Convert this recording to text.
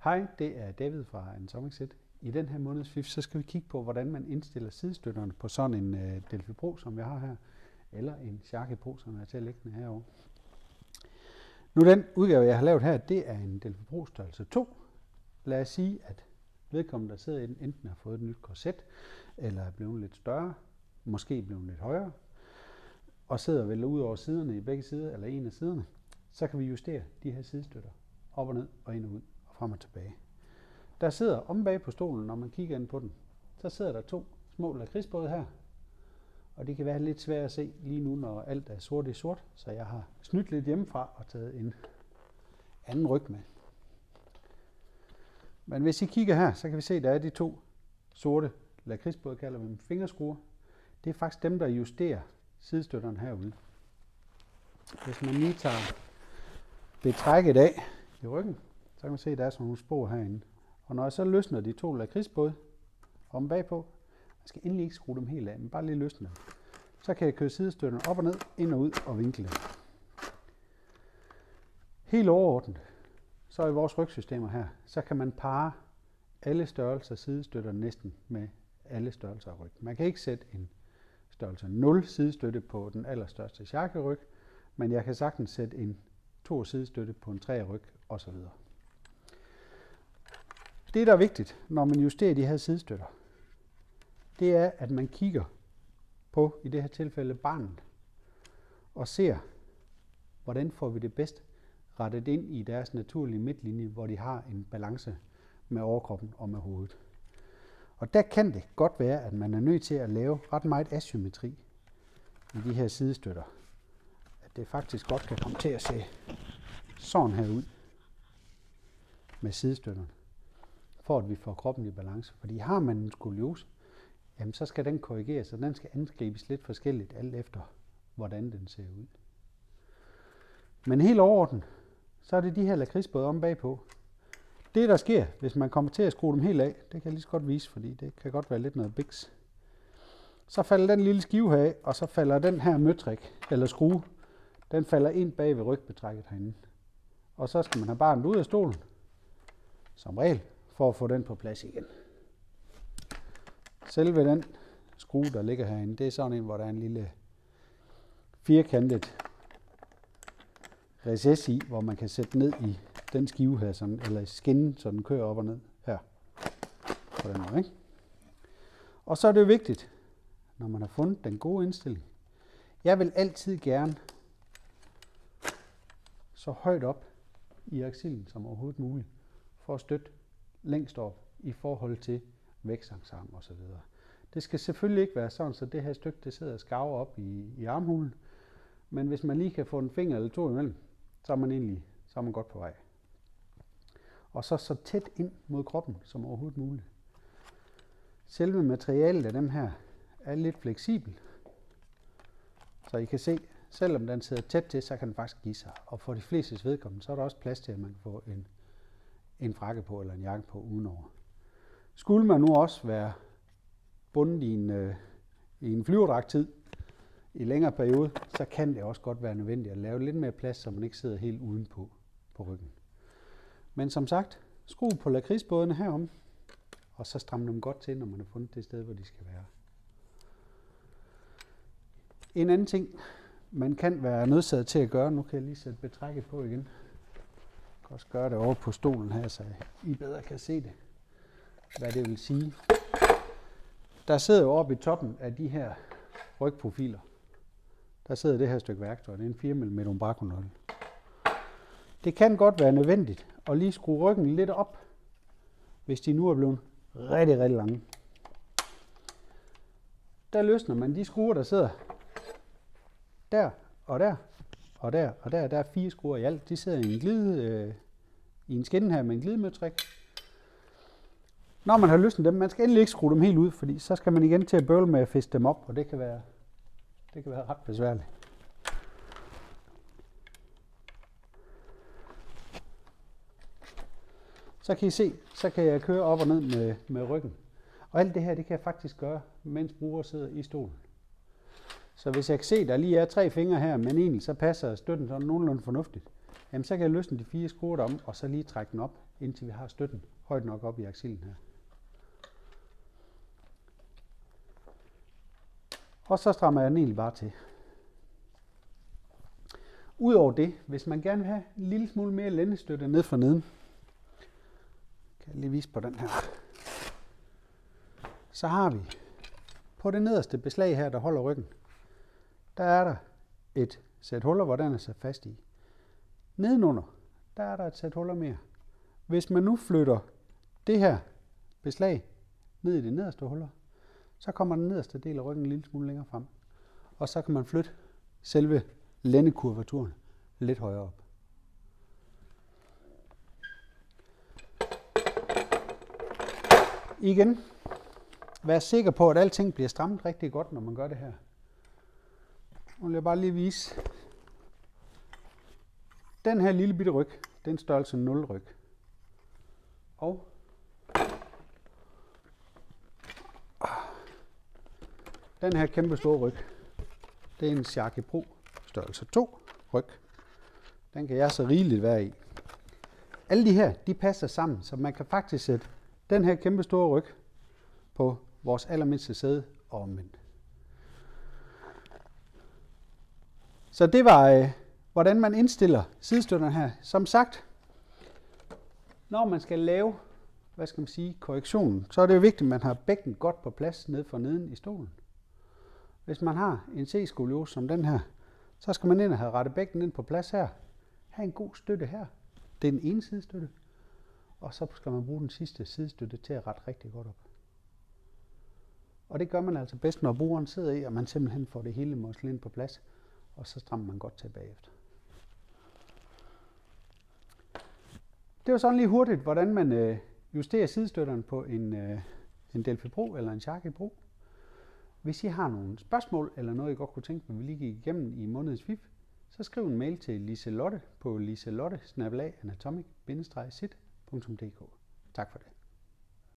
Hej, det er David fra Anatomicset. I den her måneds fif, så skal vi kigge på, hvordan man indstiller sidestøtterne på sådan en Delphi Pro, som jeg har her, eller en Sharky Pro, som jeg har til at lægge den herovre. Nu den udgave, jeg har lavet her, det er en Delphi Pro størrelse 2. Lad os sige, at vedkommende, der sidder i den, enten har fået et nyt korset, eller er blevet lidt større, måske blevet lidt højere, og sidder vel ud over siderne i begge sider, eller en af siderne, så kan vi justere de her sidestøtter op og ned, og ind og ud, og frem og tilbage. Der sidder om bag på stolen, når man kigger ind på den, så sidder der to små lakridsbåde her, og det kan være lidt svært at se lige nu, når alt er sort i sort, så jeg har snydt lidt hjemmefra og taget en anden ryg med. Men hvis I kigger her, så kan vi se, at der er de to sorte lakridsbåde, kalder vi dem fingerskruer. Det er faktisk dem, der justerer sidestøtterne herude. Hvis man lige tager betrækket af i ryggen, så kan man se, at der er sådan nogle spor herinde. Og når jeg så løsner de to lakridsbåde om bagpå, man skal endelig ikke skrue dem helt af, men bare lige løsne dem, så kan jeg køre sidestøtterne op og ned, ind og ud og vinkle dem. Helt overordnet, så i vores rygsystemer her, så kan man parre alle størrelser sidestøtter næsten med alle størrelser af ryg. Man kan ikke sætte en størrelse 0 sidestøtte på den allerstørste Sharky-ryg, men jeg kan sagtens sætte en 2 sidestøtte på en 3 ryg osv. Det, der er vigtigt, når man justerer de her sidestøtter, det er, at man kigger på, i det her tilfælde, barnet, og ser, hvordan får vi det bedst rettet ind i deres naturlige midtlinje, hvor de har en balance med overkroppen og med hovedet. Og der kan det godt være, at man er nødt til at lave ret meget asymmetri i de her sidestøtter. At det faktisk godt kan komme til at se sådan her ud med sidestøtterne, for at vi får kroppen i balance. Fordi har man en skoliose, jamen så skal den korrigeres, og den skal angribes lidt forskelligt, alt efter hvordan den ser ud. Men helt overordnet, så er det de her lakridsbåde om bagpå. Det der sker, hvis man kommer til at skrue dem helt af, det kan jeg lige så godt vise, fordi det kan godt være lidt noget biks. Så falder den lille skive her af, og så falder den her møtrik, eller skrue, den falder ind bag ved rygbetrækket herinde. Og så skal man have barnet ud af stolen, som regel, for at få den på plads igen. Selve den skrue, der ligger herinde, det er sådan en, hvor der er en lille firkantet recess i, hvor man kan sætte ned i den skive her, sådan, eller i skinnen, så den kører op og ned her. På den måde, ikke? Og så er det jo vigtigt, når man har fundet den gode indstilling. Jeg vil altid gerne så højt op i aksillen som overhovedet muligt, for at støtte længst op i forhold til vægtsangsarm og så videre. Det skal selvfølgelig ikke være sådan, så det her stykke det sidder og skarver op i armhulen. Men hvis man lige kan få en finger eller to imellem, så er man godt på vej. Og så tæt ind mod kroppen som overhovedet muligt. Selve materialet af dem her er lidt fleksibel. Så I kan se, selvom den sidder tæt til, så kan den faktisk give sig. Og for de flestes vedkommende, så er der også plads til, at man kan få en frakke på eller en jakke på udenover. Skulle man nu også være bundet i en flyverdragttid i længere periode, så kan det også godt være nødvendigt at lave lidt mere plads, så man ikke sidder helt udenpå på ryggen. Men som sagt, skru på lakridsbådene herom, og så stram dem godt til, når man har fundet det sted, hvor de skal være. En anden ting, man kan være nødsaget til at gøre, nu kan jeg lige sætte betrækket på igen. Jeg kan også gøre det over på stolen her, så I bedre kan se det, hvad det vil sige. Der sidder jo oppe i toppen af de her rygprofiler, der sidder det her stykke værktøj, det er en 4 mm umbraconøgle. Det kan godt være nødvendigt at lige skrue ryggen lidt op, hvis de nu er blevet rigtig, rigtig lange. Der løsner man de skruer, der sidder der og der og der og der. Der er 4 skruer i alt. De sidder i en skinne her med en glidemøtrik. Når man har løsnet dem, man skal endelig ikke skrue dem helt ud, fordi så skal man igen til at bøvle med at fiske dem op, og det kan være ret besværligt. Så kan I se, så kan jeg køre op og ned med ryggen. Og alt det her, det kan jeg faktisk gøre, mens bruger sidder i stolen. Så hvis jeg kan se, at der lige er 3 fingre her, men egentlig så passer støtten sådan nogenlunde fornuftigt, jamen så kan jeg løsne de 4 skruer om, og så lige trække den op indtil vi har støtten højt nok op i aksilen her. Og så strammer jeg den egentlig bare til. Udover det, hvis man gerne vil have en lille smule mere lændestøtte ned for neden, kan jeg lige vise på den her, så har vi på det nederste beslag her, der holder ryggen, der er der et sæt huller, hvor den er sat fast i. Nedenunder, der er der et sæt huller mere. Hvis man nu flytter det her beslag ned i det nederste huller, så kommer den nederste del af ryggen en lille smule længere frem. Og så kan man flytte selve lændekurvaturen lidt højere op. Igen, vær sikker på, at alting bliver strammet rigtig godt, når man gør det her. Nu vil jeg bare lige vise. Den her lille bitte ryg, det er en størrelse 0 ryg. Og den her kæmpe store ryg, det er en Sharky Pro størrelse 2 ryg. Den kan jeg så rigeligt være i. Alle de her, de passer sammen, så man kan faktisk sætte den her kæmpe store ryg på vores allermindste sæde og omvendt. Så det var, hvordan man indstiller sidestøtterne her. Som sagt, når man skal lave, korrektionen, så er det jo vigtigt, at man har bækkenet godt på plads ned for neden i stolen. Hvis man har en C-skoliose som den her, så skal man ind og have rettet bækkenet ind på plads her. Ha' en god støtte her. Det er den ene sidestøtte. Og så skal man bruge den sidste sidestøtte til at rette rigtig godt op. Og det gør man altså bedst, når brugeren sidder i, og man simpelthen får det hele muskeln på plads, og så strammer man godt til bagefter. Det var sådan lige hurtigt, hvordan man justerer sidestøtterne på en Delphi Pro eller en Sharky Pro. Hvis I har nogle spørgsmål eller noget, I godt kunne tænke mig, vi lige gik igennem i månedens VIP, så skriv en mail til Liselotte på liselotte@anatomic-sit.dk. Tak for det.